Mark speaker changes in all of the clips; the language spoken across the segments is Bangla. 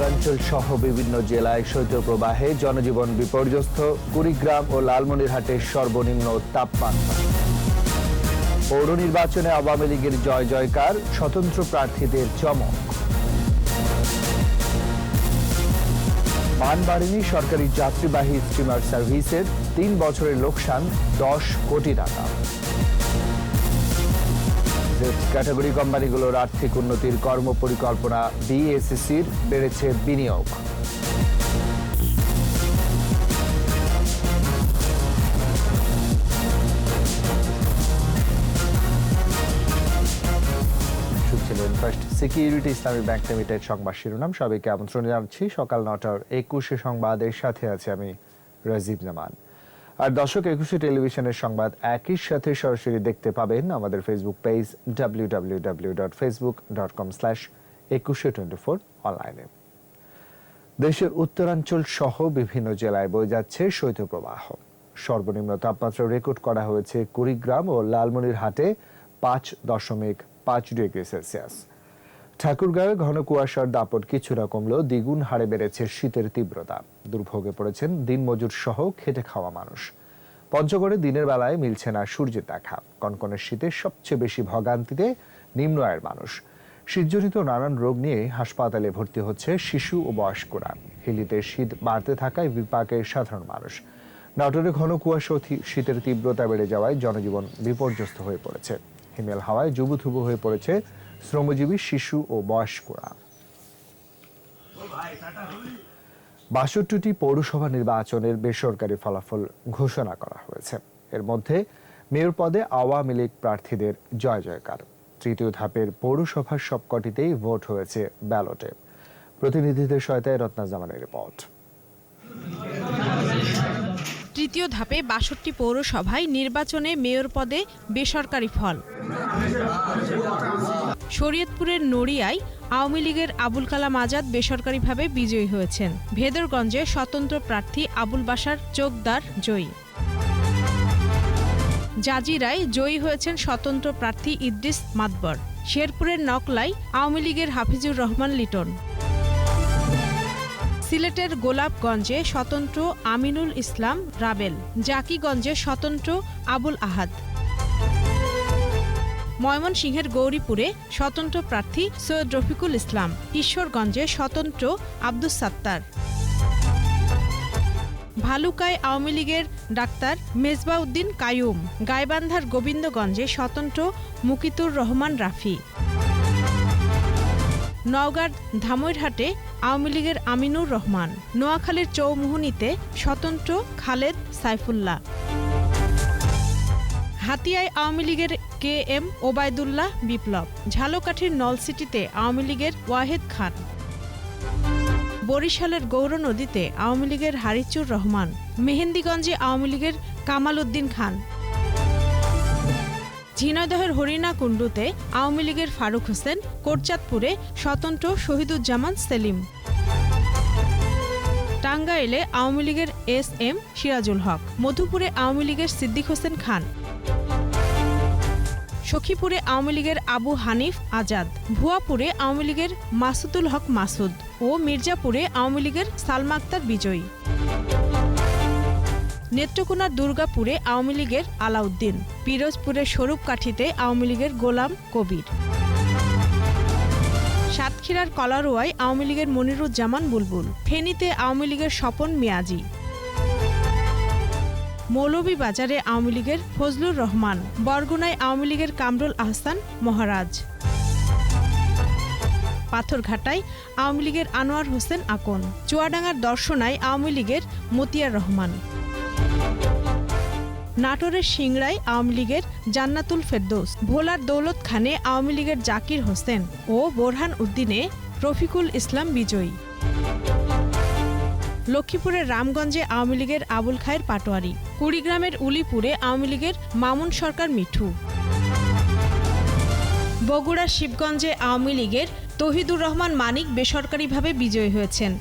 Speaker 1: উত্তরাঞ্চল সহ বিভিন্ন জেলায় শৈত্যপ্রবাহে জনজীবন বিপর্যস্ত। কুড়িগ্রাম ও লালমনিরহাটের সর্বনিম্ন তাপমাত্রা। পৌর নির্বাচনে আওয়ামী লীগের জয় জয়কার, স্বতন্ত্র প্রার্থীদের চমক। মান বাড়েনি সরকারি যাত্রীবাহী স্টিমার সার্ভিসের, ৩ বছরের লোকসান ১০ কোটি টাকা। ক্যাটাগরি কোম্পানিগুলোর আর্থিক উন্নতির কর্মপরিকল্পনা, বিএসইসির বেড়েছে বিনিয়োগ। শুনছিলেন ফার্স্ট সিকিউরিটি ইসলামী ব্যাংক লিমিটেড সংবাদ শিরোনাম। সবাইকে আমন্ত্রণ জানাচ্ছি সকাল ৯টার ২১ সংবাদের সাথে আছে আমি রাজীব জামান। আর দর্শক, ২১ টেলিভিশনের সংবাদ একই সাথে সরাসরি দেখতে পাবেন আমাদের ফেসবুক পেজ www.facebook.com/2124 অনলাইনে। দেশের উত্তরাঞ্চল সহ বিভিন্ন জেলায় বয়ে যাচ্ছে শৈত্যপ্রবাহ। সর্বনিম্ন তাপমাত্রা রেকর্ড করা হয়েছে কুড়িগ্রাম ও লালমনিরহাটে ৫.৫ ডিগ্রি সেলসিয়াস। ঠাকুরগাঁওয়ে ঘন কুয়াশার দাপট কিছুটা কমলেও দ্বিগুণ হারে বেড়েছে শীতের তীব্রতা। দুর্ভোগে পড়েছেন দিনমজুর সহ খেটে খাওয়া মানুষ। পঞ্চগড়ে দিনের বেলায় মিলছে না সূর্যের দেখা। কনকনের শীতে সবচেয়ে বেশি ভোগান্তিতে নিম্ন আয়ের মানুষ। শীতজনিত নানান রোগ নিয়ে হাসপাতালে ভর্তি হচ্ছে শিশু ও বয়স্করা। হিলিতে শীত বাড়তে থাকায় বিপাকে সাধারণ মানুষ। নাটোরে ঘন কুয়াশা ও শীতের তীব্রতা বেড়ে যাওয়ায় জনজীবন বিপর্যস্ত হয়ে পড়েছে। হিমেল হাওয়ায় জুবুথুবু হয়ে পড়েছে শ্রমজীবী শিশু ও বয়স্করা। ৬২টি পৌরসভা নির্বাচনের বেসরকারি ফলাফল ঘোষণা করা হয়েছে। এর মধ্যে মেয়র পদে আওয়ামী লীগ প্রার্থীদের জয় জয়কার। তৃতীয় ধাপের পৌরসভার সবকটিতেই ভোট হয়েছে ব্যালটে। প্রতিনিধিদের সহায়তায় রত্না জামানের রিপোর্ট।
Speaker 2: তৃতীয় ধাপে ৬২ পৌরসভায় নির্বাচনে মেয়র পদে বেসরকারি ফল। শরীয়তপুরের নড়িয়ায় আওয়ামী লীগের আবুল কালাম আজাদ বেসরকারিভাবে বিজয়ী হয়েছেন। ভেদরগঞ্জে স্বতন্ত্র প্রার্থী আবুল বাশার চোকদার জয়ী। জাজিরায় জয়ী হয়েছেন স্বতন্ত্র প্রার্থী ইদ্রিস মাতবর। শেরপুরের নকলায় আওয়ামী লীগের হাফিজুর রহমান লিটন। সিলেটের গোলাপগঞ্জে স্বতন্ত্র আমিনুল ইসলাম রাবেল। জাকিগঞ্জে স্বতন্ত্র আবুল আহাদ। ময়মনসিংহের গৌরীপুরে স্বতন্ত্র প্রার্থী সৈয়দ রফিকুল ইসলাম। ঈশ্বরগঞ্জে স্বতন্ত্র আব্দুস সাত্তার। ভালুকায় আওয়ামী লীগের ডাক্তার মেজবাউদ্দিন কায়ুম। গাইবান্ধার গোবিন্দগঞ্জে স্বতন্ত্র মুকিতুর রহমান রাফি। নওগাঁর ধামইরহাটে আওয়ামী লীগের আমিনুর রহমান। নোয়াখালীর চৌমুহনীতে স্বতন্ত্র খালেদ সাইফুল্লাহ। হাতিয়ায় আওয়ামী লীগের KM ওবায়দুল্লাহ বিপ্লব। ঝালকাঠির নলসিটিতে আওয়ামী লীগের ওয়াহেদ খান। বরিশালের গৌরনদীতে আওয়ামী লীগের হারিচুর রহমান। মেহেন্দিগঞ্জে আওয়ামী লীগের কামাল উদ্দিন খান। ঝিনাইদহের হরিণাকুণ্ডুতে আওয়ামী লীগের ফারুক হোসেন। কোটচাঁদপুরে স্বতন্ত্র শহীদুজ্জামান সেলিম। টাঙ্গাইলে আওয়ামী লীগের SM সিরাজুল হক। মধুপুরে আওয়ামী লীগের সিদ্দিক হোসেন খান। সখীপুরে আওয়ামী লীগের আবু হানিফ আজাদ। ভুয়াপুরে আওয়ামী লীগের মাসুদুল হক মাসুদ ও মির্জাপুরে আওয়ামী লীগের সালমা আক্তার বিজয়ী। নেত্রকোনার দুর্গাপুরে আওয়ামী লীগের আলাউদ্দিন। পিরোজপুরের স্বরূপকাঠিতে আওয়ামী লীগের গোলাম কবির। সাতক্ষীরার কলারোয়ায় আওয়ামী লীগের মনিরুজ্জামান বুলবুল। ফেনীতে আওয়ামী লীগের স্বপন মিয়াজি। মৌলভীবাজারে আওয়ামী লীগের ফজলুর রহমান। বরগুনায় আওয়ামী লীগের কামরুল আহসান মহারাজ। পাথরঘাটায় আওয়ামী লীগের আনোয়ার হোসেন আকন। চুয়াডাঙ্গার দর্শনায় আওয়ামী লীগের মতিয়ার রহমান। নাটোরের সিংড়ায় আওয়ামী লীগের জান্নাতুল ফেরদৌস। ভোলার দৌলত খানে আওয়ামী লীগের জাকির হোসেন ও বোরহান উদ্দিনে রফিকুল ইসলাম বিজয়ী। লক্ষ্মীপুরের রামগঞ্জে আওয়ামী লীগের আবুল খায়ের পাটোয়ারি। কুড়িগ্রামের উলিপুরে আওয়ামী লীগের মামুন সরকার মিঠু। বগুড়ার শিবগঞ্জে আওয়ামী লীগের তহিদুর রহমান মানিক বেসরকারিভাবে বিজয়ী হয়েছেন।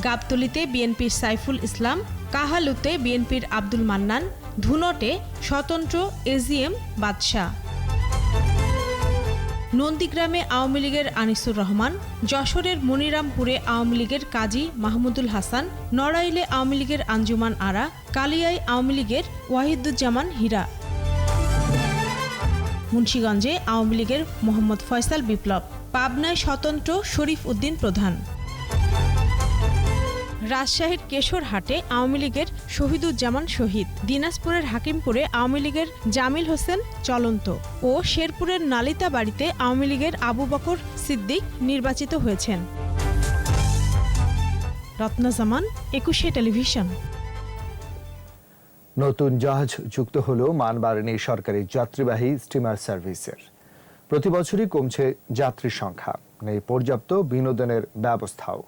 Speaker 2: গাবতলীতে বিএনপির সাইফুল ইসলাম। কাহালুতে বিএনপির আব্দুল মান্নান। ধুনটে স্বতন্ত্র AGM বাদশাহ। নন্দীগ্রামে আওয়ামী লীগের আনিসুর রহমান, যশোরের মনিরামপুরে আওয়ামী লীগের কাজী মাহমুদুল হাসান, নড়াইলে আওয়ামী লীগের আঞ্জুমান আরা, কালিয়ায় আওয়ামী লীগের ওয়াহিদুজ্জামান হীরা, মুন্সিগঞ্জে আওয়ামী লীগের মোহাম্মদ ফয়সাল বিপ্লব, পাবনায় স্বতন্ত্র শরীফ উদ্দিন প্রধান, রাজশাহীর কেশরহাটে আওয়ামী লীগের শহীদুজ্জামান শহীদ, দিনাজপুরের হাকিমপুরে আওয়ামী লীগের জামিল হোসেন চলন্ত ও শেরপুরের নালিতাবাড়িতে আওয়ামী লীগের আবু বকর সিদ্দিক নির্বাচিত হয়েছেন। রত্না জামান, 21 টেলিভিশন।
Speaker 1: নতুন জাহাজ যুক্ত হলো মান বাড়েনি সরকারি যাত্রীবাহী স্টিমার সার্ভিসের। প্রতি বছরই কমছে যাত্রীর সংখ্যা, নেই পর্যাপ্ত বিনোদনের ব্যবস্থাও।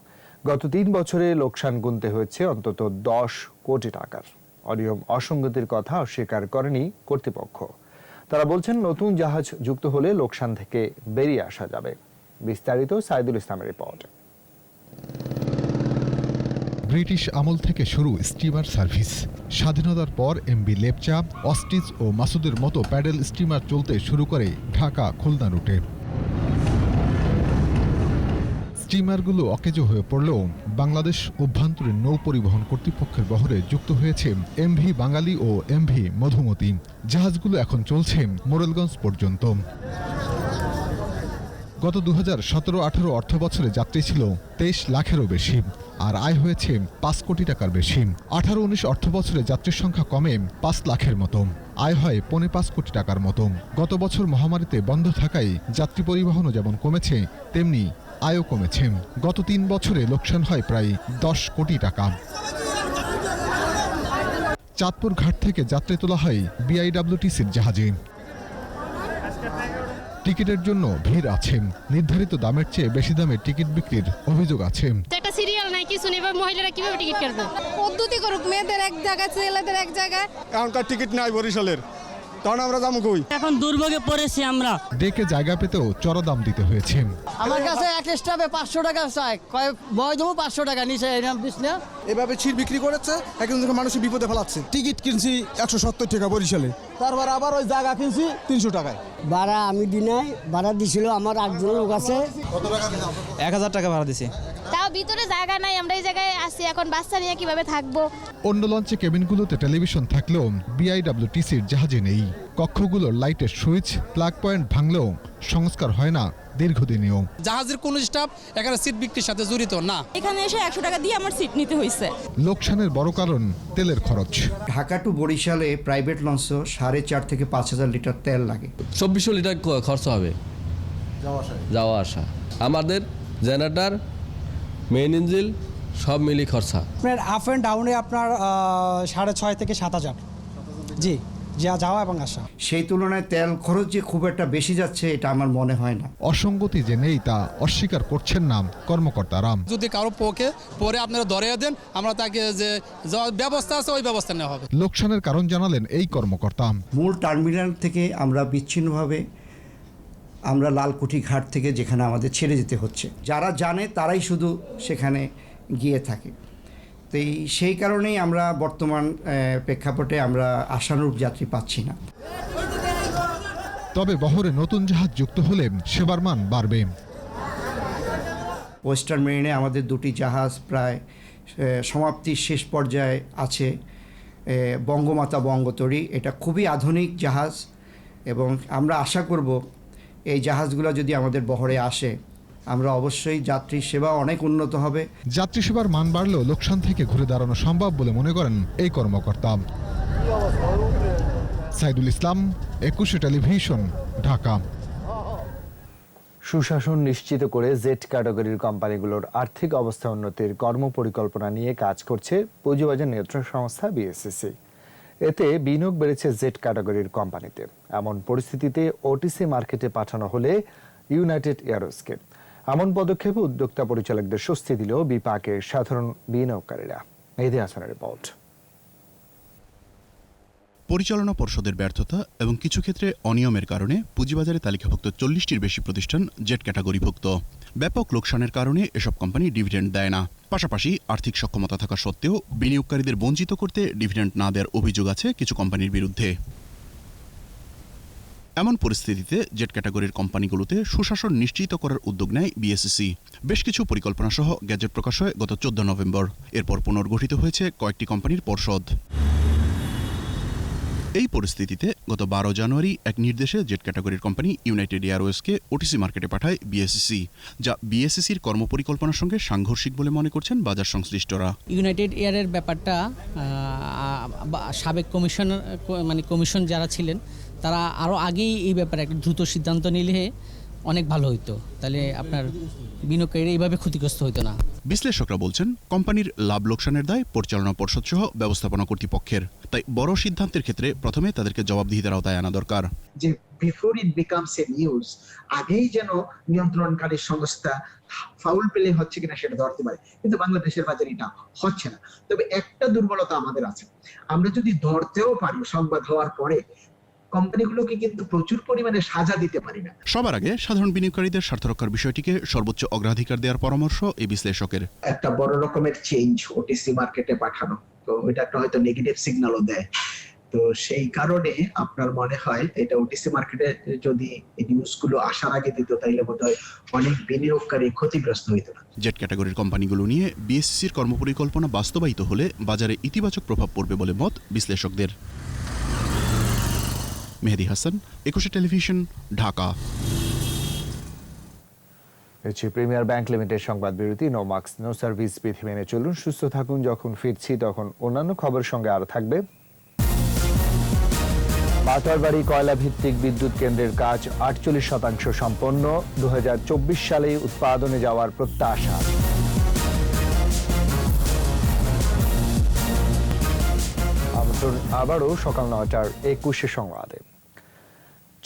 Speaker 1: গত 3 বছরে লোকসান গুনতে হয়েছে অন্তত 10 কোটি টাকার। অনিয়ম অসঙ্গতির কথা অস্বীকার করেনি কর্তৃপক্ষ। তারা বলছেন নতুন জাহাজ যুক্ত হলে লোকসান থেকে বেরিয়ে আসা যাবে। বিস্তারিত সাইদুল ইসলামের রিপোর্ট।
Speaker 3: ব্রিটিশ আমল থেকে শুরু স্টিমার সার্ভিস। স্বাধীনতার পর এমবি লেপচা, অস্টিচ ও মাসুদের মতো প্যাডেল স্টিমার চলতে শুরু করে ঢাকা খুলনা রুটে। স্টিমারগুলো অকেজো হয়ে পড়লেও বাংলাদেশ অভ্যন্তরীণ নৌ পরিবহন কর্তৃপক্ষের বহরে যুক্ত হয়েছে এমভি বাঙালি ও এমভি মধুমতি। জাহাজগুলো এখন চলছে মোরেলগঞ্জ পর্যন্ত। গত 2017-18 অর্থ বছরে যাত্রী ছিল 23 লাখেরও বেশি, আর আয় হয়েছে 5 কোটি টাকার বেশি। 18-19 অর্থ বছরে যাত্রীর সংখ্যা কমে 5 লাখের মতো, আয় হয় 5.25 কোটি টাকার মতো। গত বছর মহামারীতে বন্ধ থাকায় যাত্রী পরিবহনও যেমন কমেছে, তেমনি আয়ও কমেছে। গত 3 বছরে লোকসান হয় প্রায় 10 কোটি টাকা। চাঁদপুর ঘাট থেকে যাত্রী তোলা হয় বিআইডব্লিউটিসির জাহাজে। টিকিটের জন্য ভিড় আছে, নির্ধারিত দামের চেয়ে বেশি দামে টিকিট বিক্রির অভিযোগ আছে।
Speaker 4: একটা সিরিয়াল নাই, কিছু নেই, মহিলারা কিভাবে টিকিট কাটবে?
Speaker 5: পদ্ধতি করুক, মেয়েদের এক জায়গায় ছেলেদের এক জায়গায়।
Speaker 6: এখনকার টিকিট নাই বরিশালের, তখন আমরা যাবো কই?
Speaker 7: এখন দুর্ভোগে পড়েছি আমরা।
Speaker 3: ডেকে জায়গা পেতেও চড়া দাম দিতে হয়েছে।
Speaker 7: আমার কাছে এক স্টাফে 500 টাকা চাই, কয় বয় দেবো 500 টাকা নিচে এরকম দিস না।
Speaker 6: এভাবে ছিট বিক্রি করেছে, একজন মানুষের বিপদে ফেলাচ্ছে। টিকিট কিনছি 170 টাকা বরিশালে, তারপর আবার ওই জায়গা কিনছি 300 টাকায়।
Speaker 7: ভাড়া আমি দিনাই, ভাড়া দিছিল আমার 8 জন লোক আছে।
Speaker 6: কত টাকা দিলাম?
Speaker 8: 1000 টাকা ভাড়া দিছি।
Speaker 4: তাও ভিতরে জায়গা নাই, আমরা এই জায়গায় আসি, এখন বাচ্চা নিয়ে কিভাবে থাকবো?
Speaker 3: অন্য লঞ্চে কেবিনগুলোতে টেলিভিশন থাকলেও বিআইডব্লিউটিসির জাহাজে নেই। কক্ষগুলোর লাইটের সুইচ, প্লাগ পয়েন্ট ভাঙলেও সংস্কার হয় না দীর্ঘদিনেও।
Speaker 9: জাহাজের কোন স্টাফ এখানে সিট বিক্রির সাথে জড়িত না।
Speaker 5: এখানে এসে 100 টাকা দিয়ে আমার সিট নিতে হয়েছে।
Speaker 3: লোকসানের বড় কারণ তেলের খরচ।
Speaker 10: ঢাকা টু বরিশালে প্রাইভেট লঞ্চও 4.5 থেকে 5,000 লিটার তেল লাগে।
Speaker 11: 2400 লিটার খরচ হবে যাওয়া আসা। আমাদের জেনারেটর, মেইন ইঞ্জিন সব মিলিয়ে খরচা।
Speaker 12: আপনার আপ অ্যান্ড ডাউনে আপনার 6,500 থেকে 7,000, জি, যা যাওয়া এবং আসা।
Speaker 10: সেই তুলনায় তেল খরচ যে খুব একটা বেশি যাচ্ছে এটা আমার মনে হয় না।
Speaker 3: অসঙ্গতি যে নেই তা অস্বীকার করছেন না কর্মকর্তারা।
Speaker 9: যদি কারো পরে আপনারা ধরিয়ে দেন, আমরা তাকে যে ব্যবস্থা আছে ওই ব্যবস্থা নেওয়া হবে।
Speaker 3: লোকসানের কারণ জানালেন এই কর্মকর্তা।
Speaker 10: মূল টার্মিনাল থেকে আমরা বিচ্ছিন্নভাবে আমরা লালকুঠি ঘাট থেকে যেখানে আমাদের ছেড়ে যেতে হচ্ছে, যারা জানে তারাই শুধু সেখানে গিয়ে থাকে। তো সেই কারণেই আমরা বর্তমান প্রেক্ষাপটে আমরা আশানুরূপ যাত্রী পাচ্ছি না।
Speaker 3: তবে বহরে নতুন জাহাজ যুক্ত হলে সেবার মান বাড়বে।
Speaker 10: ওয়েস্টার্ন মেরিনে আমাদের 2টি জাহাজ প্রায় সমাপ্তির শেষ পর্যায়ে আছে। বঙ্গমাতা বঙ্গতরী, এটা খুবই আধুনিক জাহাজ এবং আমরা আশা করব এই জাহাজগুলো যদি আমাদের বহরে আসে, আমরা অবশ্যই যাত্রী সেবা অনেক উন্নত হবে।
Speaker 3: যাত্রী সেবার মান বাড়লেও লোকসান থেকে ঘুরে দাঁড়ানো সম্ভব বলে মনে করেন এই কর্মকর্তা। সাইদুল ইসলাম, 21 টেলিভিশন, ঢাকা।
Speaker 1: সুশাসন নিশ্চিত করে জেড ক্যাটাগরির কোম্পানিগুলোর আর্থিক অবস্থা উন্নতির কর্মপরিকল্পনা নিয়ে কাজ করছে পুঁজিবাজার নিয়ন্ত্রণ সংস্থা বিএসইসি। এতে বিনিয়োগ বেড়েছে জেড ক্যাটাগরির কোম্পানিতে। এমন পরিস্থিতিতে ওটিসি মার্কেটে পাঠানো হলে ইউনাইটেড এয়ারোস্কে। এমন পদক্ষেপে উদ্যোক্তা পরিচালকদের স্বস্তি দিল বিপাকের সাধারণ বিনিয়োগকারীরা। মেহেদী হাসানের রিপোর্ট।
Speaker 13: পরিচালনা পর্ষদের ব্যর্থতা এবং কিছু ক্ষেত্রে অনিয়মের কারণে পুঁজিবাজারে তালিকাভুক্ত 40টির বেশি প্রতিষ্ঠান জেড ক্যাটাগরিভুক্ত। ব্যাপক লোকসানের কারণে এসব কোম্পানি ডিভিডেন্ড দেয় না। পাশাপাশি আর্থিক সক্ষমতা থাকা সত্ত্বেও বিনিয়োগকারীদের বঞ্চিত করতে ডিভিডেন্ড না দেওয়ার অভিযোগ আছে কিছু কোম্পানির বিরুদ্ধে। এমন পরিস্থিতিতে জেট ক্যাটাগরির কোম্পানিগুলোতে সুশাসন নিশ্চিত করার উদ্যোগ নেয় বিএসইসি। বেশ কিছু পরিকল্পনা সহ গ্যাজেট প্রকাশ হয় গত 14 নভেম্বর। এরপর পুনর্গঠিত হয়েছে কয়েকটি কোম্পানির পর্ষদ। এই পরিস্থিতিতে গত 12 জানুয়ারি এক নির্দেশে জেট ক্যাটাগরির কোম্পানি ইউনাইটেড এয়ারওয়েজকে ওটিসি মার্কেটে পাঠায় বিএসইসি, যা বিএসইসির কর্মপরিকল্পনার সঙ্গে সাংঘর্ষিক বলে মনে করছেন বাজার সংশ্লিষ্টরা।
Speaker 7: ইউনাইটেড এয়ারের ব্যাপারটা সাবেক কমিশন যারা ছিলেন তারা আরও আগেই এই ব্যাপারে একটা দ্রুত সিদ্ধান্ত নিলে অনেক ভালো হইতো, তাহলে আপনার বিনিয়োগকারীরা এইভাবে ক্ষতিগ্রস্ত হইতো না।
Speaker 13: বিশ্লেষকরা বলছেন কোম্পানির লাভ লোকসানের দায় পরিচালনা পর্ষদ সহ ব্যবস্থাপনা কর্তৃপক্ষের। তাই বড় সিদ্ধান্তের ক্ষেত্রে প্রথমে তাদেরকে জবাবদিহিতার আওতায় আনা দরকার।
Speaker 8: যে before it becomes a news, আগেই যেন নিয়ন্ত্রণকারী সংস্থা ফাউল প্লে হচ্ছে কিনা সেটা ধরতে পারে, কিন্তু বাংলাদেশের বাজারে এটা হচ্ছে না। তবে একটা দুর্বলতা আমাদের আছে, আমরা যদি ধরতেও পারি সংবাদ হওয়ার পরে কোম্পানিগুলোকে কিন্তু প্রচুর পরিমাণে সাজা দিতে পারি না।
Speaker 13: সবার আগে সাধারণ বিনিয়োগকারীদের স্বার্থ রক্ষার বিষয়টিকে সর্বোচ্চ অগ্রাধিকার দেওয়ার পরামর্শ এই বিশ্লেষকের।
Speaker 8: একটা বড় রকমের চেঞ্জ ওটিসি মার্কেটে পাঠানো, তো এটা একটা হয়তো নেগেটিভ সিগন্যালও দেয়। তো সেই কারণে আপনার মনে হয় এটা ওটিসি মার্কেটে যদি এই নিউজগুলো আসার আগে দিত তাইলে বোধহয় অনেক বিনিয়োগকারী ক্ষতিগ্রস্ত হইতো না।
Speaker 13: জেট ক্যাটাগরির কোম্পানিগুলো নিয়ে বিএসসির কর্মপরিকল্পনা বাস্তবায়িত হলে বাজারে ইতিবাচক প্রভাব পড়বে বলে মত বিশ্লেষকদের। Mehedi Hasan, 21 television, Dhaka.
Speaker 1: Premier bank limited সংবাদ বিরতি। নো মাস্ক নো সার্ভিস বিধি মেনে চলুন, সুস্থ থাকুন। যখন ফিরছি তখন অন্যান্য খবরের সঙ্গে আরো থাকবে। মাতারবাড়ি কয়লা ভিত্তিক বিদ্যুৎ কেন্দ্রের কাজ 48% সম্পন্ন, 2024 সালে উৎপাদনে যাওয়ার প্রত্যাশা। আবারও সকাল 9টার 21 সংবাদে।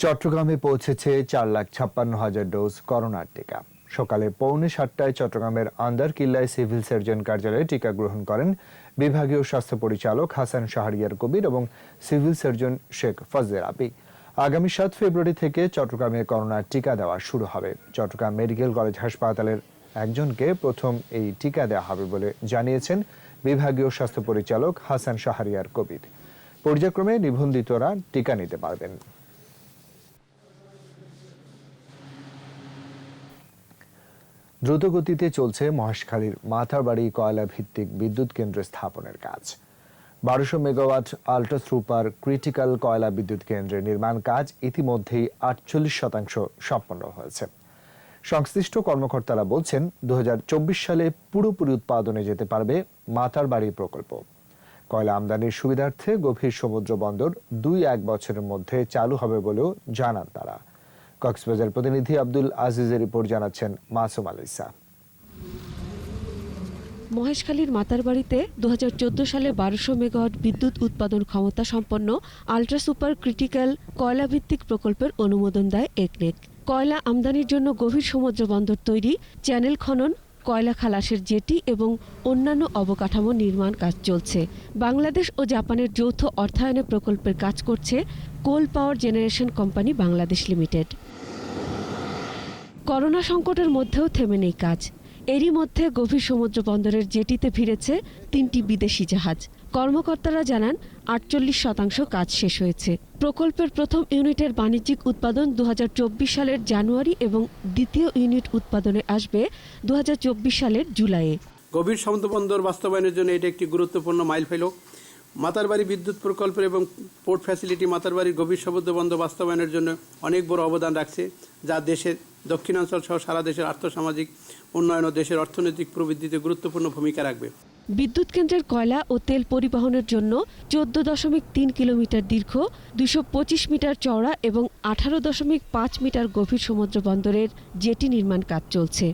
Speaker 1: চট্টগ্রামে পৌঁছেছে 4,56,000 ডোজ করোনার টিকা। সকালে 6:45 চট্টগ্রামের আন্দার কিল্লায় সিভিল সার্জন কার্যালয়ে টিকা গ্রহণ করেন বিভাগীয় স্বাস্থ্য পরিচালক হাসান শাহরিয়ার কবির এবং সিভিল সার্জন শেখ ফজলে রাব্বি। আগামী 7 ফেব্রুয়ারি থেকে চট্টগ্রামে করোনার টিকা দেওয়া শুরু হবে। চট্টগ্রাম মেডিকেল কলেজ হাসপাতালের একজনকে প্রথম এই টিকা দেওয়া হবে বলে জানিয়েছেন বিভাগীয় স্বাস্থ্য পরিচালক হাসান শাহরিয়ার কবির। পর্যায়ক্রমে নিবন্ধিতরা টিকা নিতে পারবেন। দ্রুতগতিতে চলছে মহেশখালীর মাথারবাড়ি কয়লা ভিত্তিক বিদ্যুৎ কেন্দ্র স্থাপনের কাজ। 1200 মেগাওয়াট আল্ট্রা সুপার ক্রিটিক্যাল কয়লা বিদ্যুৎ কেন্দ্রের নির্মাণ কাজ ইতিমধ্যেই 48% সম্পন্ন হয়েছে। সংশ্লিষ্ট কর্মকর্তারা বলছেন 2024 সালে পুরোপুরি উৎপাদনে যেতে পারবে মাতারবাড়ি প্রকল্প। কয়লা আমদানির সুবিধার্থে গভীর সমুদ্র বন্দর 2-1 বছরের মধ্যে চালু হবে বলেও জানান তারা। কক্সবাজার প্রতিনিধি আব্দুল আজিজের রিপোর্ট জানাচ্ছেন মাসুম আলিসা।
Speaker 14: মহেশখালীর মাতারবাড়িতে 2014 সালে 1200 মেগাওয়াট বিদ্যুৎ উৎপাদন ক্ষমতা সম্পন্ন আল্ট্রা সুপার ক্রিটিক্যাল কয়লা ভিত্তিক প্রকল্পের অনুমোদন দেয় একনেক। কয়লা আমদানির জন্য গভীর সমুদ্র বন্দর তৈরি, চ্যানেল খনন, কয়লা খালাসের জেটি এবং অন্যান্য অবকাঠামো নির্মাণ কাজ চলছে। বাংলাদেশ ও জাপানের যৌথ অর্থায়নে প্রকল্পের কাজ করছে coal power generation company Bangladesh limited. Corona সংকটের মধ্যেও থেমে নেই কাজ। এরই মধ্যে গভীর সমুদ্র বন্দরের জেটিতে ভিড়েছে 3টি বিদেশি জাহাজ। কর্মকর্তারা জানান 48% কাজ শেষ হয়েছে। প্রকল্পের প্রথম ইউনিটের বাণিজ্যিক উৎপাদন 2024 সালের জানুয়ারি এবং দ্বিতীয় ইউনিট উৎপাদনে আসবে 2024 সালের জুলাইয়ে।
Speaker 15: গভীর সমুদ্র বন্দর বাস্তবায়নের জন্য এটা একটি গুরুত্বপূর্ণ মাইলফলক। মাতারবাড়ি বিদ্যুৎ প্রকল্পের এবং পোর্ট ফ্যাসিলিটি মাতারবাড়ির গভীর সমুদ্র বন্দর বাস্তবায়নের জন্য অনেক বড় অবদান রাখছে, যা দেশের দক্ষিণাঞ্চল সহ সারা দেশের আর্থসামাজিক উন্নয়ন ও দেশের অর্থনৈতিক প্রবৃদ্ধিতে গুরুত্বপূর্ণ ভূমিকা রাখবে।
Speaker 14: বিদ্যুৎ কেন্দ্রের কয়লা ও তেল পরিবহনের জন্য 14.3 কিলোমিটার দীর্ঘ, 225 মিটার চওড়া এবং 18.5 মিটার গভীর সমুদ্র বন্দরের জেটি নির্মাণ কাজ চলছে।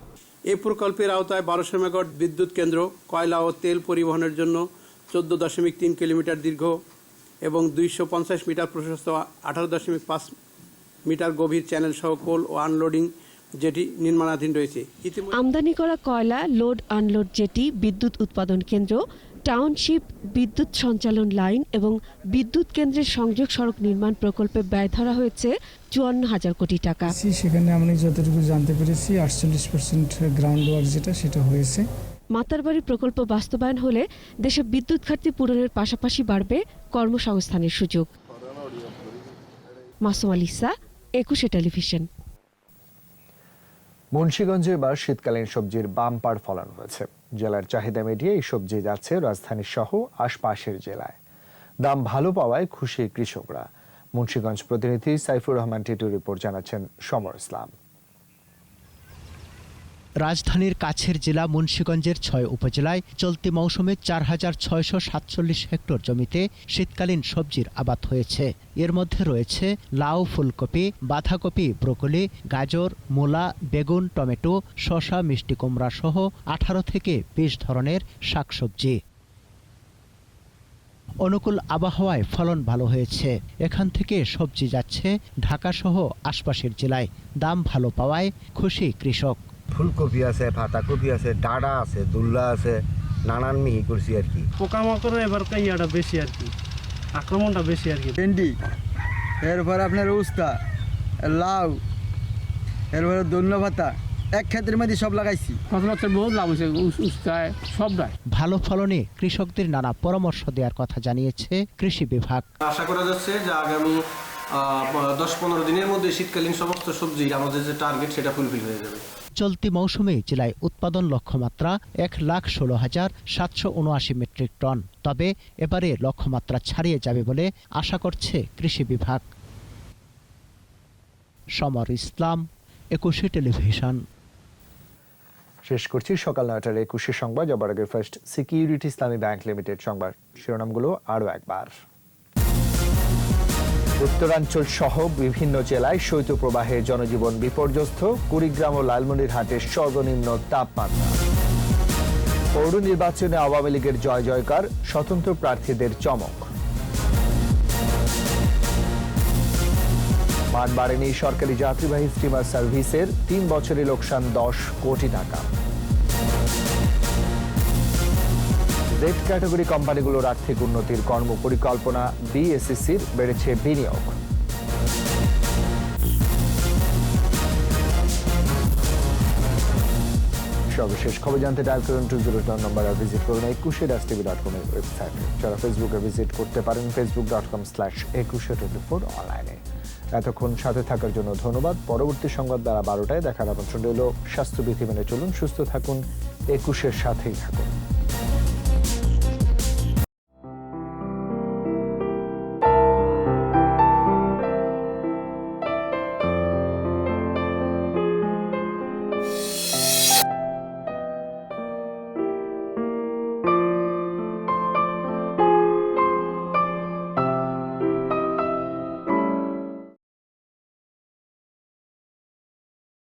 Speaker 15: এই প্রকল্পের আওতায় 1200 মেগাওয়াট বিদ্যুৎ কেন্দ্র, কয়লা ও তেল পরিবহনের জন্য 14.3 কিলোমিটার দীর্ঘ এবং 250 মিটার প্রশস্ত 18.5 মিটার গভীর চ্যানেল সহ কোল ও আনলোডিং জেটি নির্মাণাধীন রয়েছে।
Speaker 14: আমদানি করা কয়লা লোড আনলোড জেটি, বিদ্যুৎ উৎপাদন কেন্দ্র, টাউনশিপ, বিদ্যুৎ সঞ্চালন লাইন এবং বিদ্যুৎ কেন্দ্রের সংযোগ সড়ক নির্মাণ প্রকল্পে ব্যয় ধরা হয়েছে 54,000 কোটি টাকা।
Speaker 12: সেখানে আমি যতটুকু জানতে পেরেছি 48% গ্রাউন্ড ওয়ার্ক যেটা সেটা হয়েছে।
Speaker 14: মাতারবাড়ি প্রকল্প বাস্তবায়ন হলে দেশে বিদ্যুৎ ঘাটতি পূরণের পাশাপাশি বাড়বে কর্মসংস্থানের সুযোগ। মাসুম আলিসা, একুশে টেলিভিশন।
Speaker 1: মুন্সিগঞ্জে এবার শীতকালীন সবজির বাম্পার ফলন হয়েছে। জেলার চাহিদা মিটিয়ে এই সবজি যাচ্ছে রাজধানী সহ আশপাশের জেলায়। দাম ভালো পাওয়ায় খুশি কৃষকরা। মুন্সিগঞ্জ প্রতিনিধি সাইফুর রহমান টিটুর রিপোর্ট জানাচ্ছেন সমর ইসলাম।
Speaker 16: রাজধানীর কাছের জেলা মুন্সিগঞ্জের ৬ উপজেলায় চলতি মৌসুমে ৪,৬৪৭ হেক্টর জমিতে শীতকালীন সবজির আবাদ হয়েছে। এর মধ্যে রয়েছে লাউ, ফুলকপি, বাঁধাকপি, ব্রোকলি, গাজর, মূলা, বেগুন, টমেটো, শসা, মিষ্টি কুমড়া সহ ১৮ থেকে ২০ ধরনের শাকসবজি। অনুকূল আবহাওয়ায় ফলন ভালো হয়েছে। এখান থেকে সবজি যাচ্ছে ঢাকা সহ আশপাশের জেলায়। দাম ভালো পাওয়ায় খুশি কৃষক।
Speaker 17: ফুলকপি আছে, পাতাকপি আছে, ডাঁড়া আছে, দুল্লা আছে, নানান মিহি করছি আর কি।
Speaker 18: পোকামাকড়ের এবার ইয়াটা বেশি আর কি, আক্রমণটা বেশি আর কি।
Speaker 6: ভেন্ডি, এরপর আপনার উস্তা, লাউ, এরপরে ধনিয়া পাতা, এক ক্ষেত্রের মধ্যে সব লাগাইছি।
Speaker 18: ফসলের বহুত লাভ হয়েছে, উস্তায় সব দেয়।
Speaker 16: ভালো ফলনে কৃষকদের নানা পরামর্শ দেওয়ার কথা জানিয়েছে কৃষি বিভাগ।
Speaker 11: আশা করা যাচ্ছে যে আগামী 10-15 দিনের মধ্যে শীতকালীন সমস্ত সবজি আমাদের যে টার্গেট সেটা ফুলফিল হয়ে যাবে।
Speaker 16: চলতি মৌসুমে জেলায় উৎপাদন লক্ষ্যমাত্রা ১,১৬,৭৭৯ মেট্রিক টন। তবে এবারে লক্ষ্যমাত্রা ছাড়িয়ে যাবে বলে আশা করছে কৃষি বিভাগ। সমর ইসলাম, একুশে টেলিভিশন।
Speaker 1: শেষ করছি সকাল ৯টার ২১ সংবাদ। যাবার আগে ফার্স্ট সিকিউরিটি ইসলামী ব্যাংক লিমিটেড সংবাদ শিরোনামগুলো আরও একবার। উত্তরাঞ্চল সহ বিভিন্ন জেলায় শৈত্যপ্রবাহে জনজীবন বিপর্যস্ত। কুড়িগ্রাম ও লালমনিরহাটের সর্বনিম্ন তাপমাত্রা। পৌর নির্বাচনে আওয়ামী লীগের জয় জয়কার, স্বতন্ত্র প্রার্থীদের চমক। মান বাড়েনি সরকারি যাত্রীবাহী স্টিমার সার্ভিসের, ৩ বছরে লোকসান ১০ কোটি টাকা। জেড ক্যাটাগরি কোম্পানিগুলোর আর্থিক উন্নতির কর্মপরিকল্পনা, বিএসইসির বেড়েছে বিনিয়োগ। সর্বশেষ খবর জানতে ডায়াল করুন 209 নম্বর আর ভিজিট করুন 21tv.com এর ওয়েবসাইটে। যারা ফেসবুকে ভিজিট করতে পারেন facebook.com/2124 অনলাইনে। এতক্ষণ সাথে থাকার জন্য ধন্যবাদ। পরবর্তী সংবাদ বেলা 12টায় দেখার আমন্ত্রণ রইল। স্বাস্থ্যবিধি মেনে চলুন, সুস্থ থাকুন, 21-এর সাথেই থাকুন।